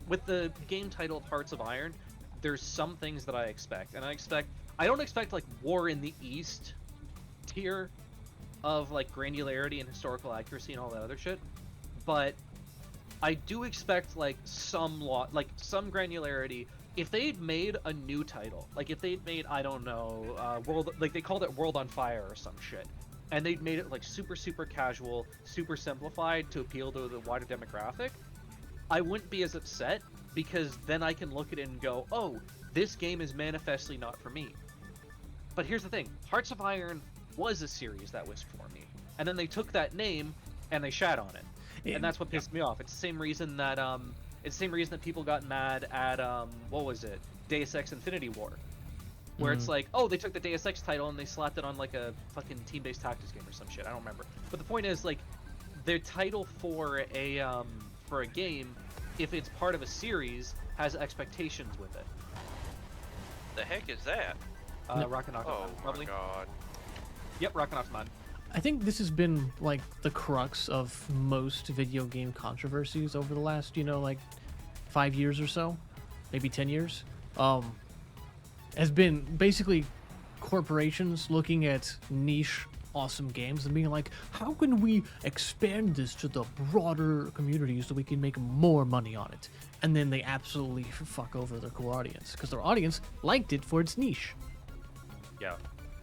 with the game titled Hearts of Iron, there's some things that I expect, and I don't expect like War in the East tier of like granularity and historical accuracy and all that other shit, but I do expect like some granularity. If they'd made a new title, like if they'd made, I don't know, World, like they called it World on Fire or some shit, and they'd made it like super casual, super simplified to appeal to the wider demographic, I wouldn't be as upset, because then I can look at it and go, oh, this game is manifestly not for me. But here's the thing, Hearts of Iron was a series that was for me, and then they took that name and they shat on it, and that's what pissed me off. It's the same reason that people got mad at what was it, Deus Ex Infinity War, where it's like, oh, they took the Deus Ex title and they slapped it on like a fucking team-based tactics game or some shit. I don't remember. But the point is, like, their title for a game, if it's part of a series, has expectations with it. The heck is that? Rockin' Off. Oh probably. my god. Yep, Rockin' Off's mine. I think this has been like the crux of most video game controversies over the last, like 5 years or so, maybe 10 years. Has been basically corporations looking at niche awesome games and being like, how can we expand this to the broader community so we can make more money on it? And then they absolutely fuck over their core audience because their audience liked it for its niche. Yeah.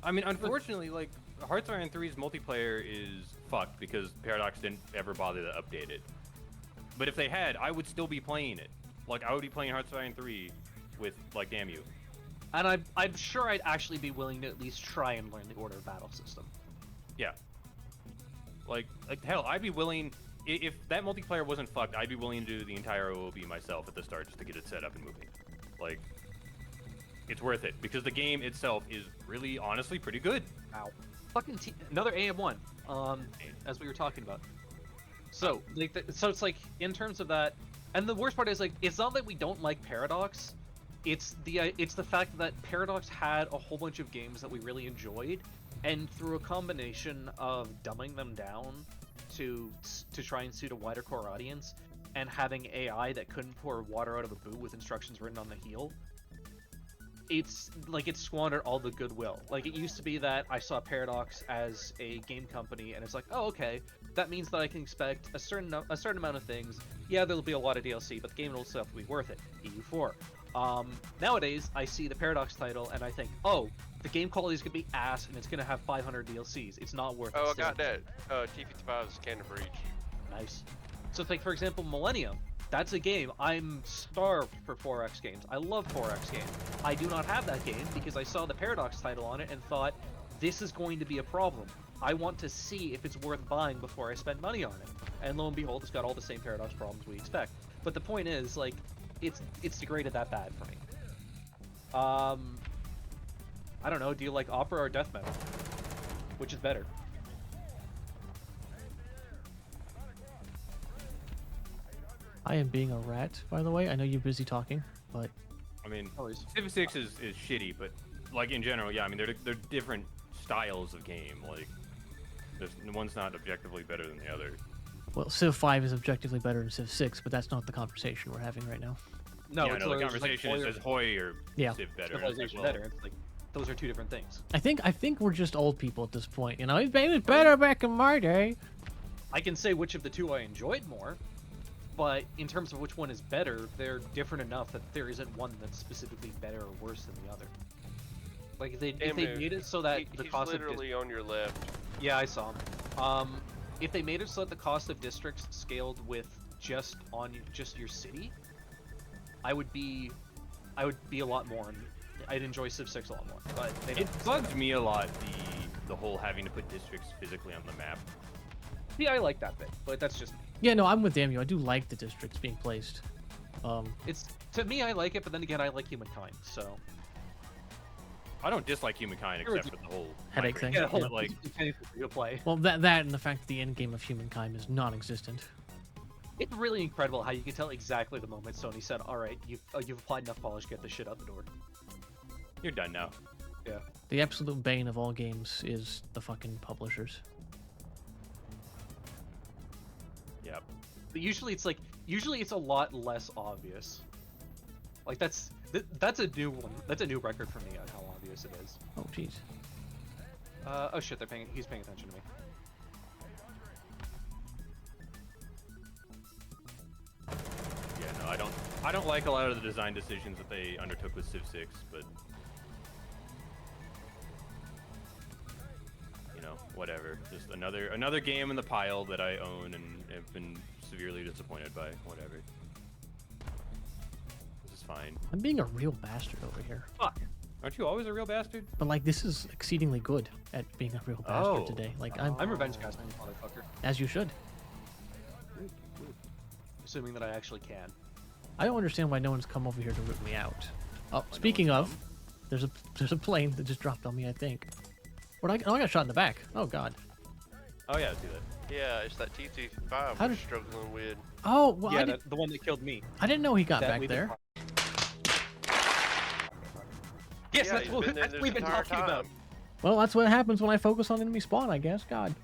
I mean, unfortunately, like, Hearts of Iron 3's multiplayer is fucked because Paradox didn't ever bother to update it. But if they had, I would still be playing it. Like, I would be playing Hearts of Iron 3 with, like, damn you. And I'm sure I'd actually be willing to at least try and learn the order of battle system. Yeah. Like hell, I'd be willing, if that multiplayer wasn't fucked, I'd be willing to do the entire OOB myself at the start just to get it set up and moving. Like, it's worth it because the game itself is really, honestly, pretty good. Wow. Fucking another AM1. As we were talking about. So, so it's like, in terms of that, and the worst part is, like, it's not that we don't like Paradox. It's the fact that Paradox had a whole bunch of games that we really enjoyed, and through a combination of dumbing them down to try and suit a wider core audience, and having AI that couldn't pour water out of a boot with instructions written on the heel, it's like it squandered all the goodwill. Like, it used to be that I saw Paradox as a game company, and it's like, oh, okay, that means that I can expect a certain amount of things. Yeah, there'll be a lot of DLC, but the game will still have to be worth it. EU4. Nowadays, I see the Paradox title, and I think, oh, the game quality is going to be ass, and it's going to have 500 DLCs. It's not worth it. Oh, I got that. T-55's Cannon Breach. Nice. So, like, for example, Millennium. That's a game. I'm starved for 4X games. I love 4X games. I do not have that game because I saw the Paradox title on it and thought, this is going to be a problem. I want to see if it's worth buying before I spend money on it. And lo and behold, it's got all the same Paradox problems we expect. But the point is, like, it's degraded that bad for me. I don't know, do you like opera or death metal? Which is better? I am being a rat, by the way. I know you're busy talking, but... I mean, Always. Civ 6 is shitty, but, like, in general, yeah, I mean, they're different styles of game. Like, one's not objectively better than the other. Well, Civ 5 is objectively better than Civ 6, but that's not the conversation we're having right now. No, yeah, it's no, the conversation is Hoy or yeah. Civ better. Civilization Well, better. It's like, those are two different things. I think we're just old people at this point. You know, it was better back in my day. I can say which of the two I enjoyed more, but in terms of which one is better, they're different enough that there isn't one that's specifically better or worse than the other. Like, if they made it so that the cost he's literally on your left. Yeah, I saw him. If they made it so that the cost of districts scaled with just your city, I would be a lot more, and I'd enjoy Civ 6 a lot more. But they don't. It bugs me a lot, the whole having to put districts physically on the map. Yeah, I like that bit, but that's just me. Yeah, no, I'm with Damio. I do like the districts being placed. It's, to me, I like it, but then again, I like humankind, so. I don't dislike humankind except for the whole Headache thing. Yeah, but, like, you'll play. Well, that and the fact that the end game of humankind is non-existent. It's really incredible how you can tell exactly the moment Sony said, "All right, you've applied enough polish, get this shit out the door." you're done now. Yeah. The absolute bane of all games is the fucking publishers. Yep. But usually it's like Usually it's a lot less obvious. Like that's a new one. That's a new record for me on how obvious it is. Oh jeez. Oh shit, he's paying attention to me. Yeah, no, I don't like a lot of the design decisions that they undertook with Civ 6, but you know, whatever. Just another game in the pile that I own and have been severely disappointed by. Whatever. This is fine. I'm being a real bastard over here. Fuck. Aren't you always a real bastard? But like, this is exceedingly good at being a real bastard Oh. today. Like, I'm revenge casting, motherfucker. as you should. Assuming that I actually can. I don't understand why no one's come over here to rip me out. Oh, no speaking one's of, there's a plane that just dropped on me, I think. I got shot in the back. Oh god. Oh yeah, do that. Yeah, it's that T-55 How we're did- struggling with. Oh, well, Yeah, the one that killed me. I didn't know he got That back we've been there. talk- Yes, Yeah, that's he's what been there that's what this we've been entire talking about. time. Well, that's what happens when I focus on enemy spawn, I guess. God.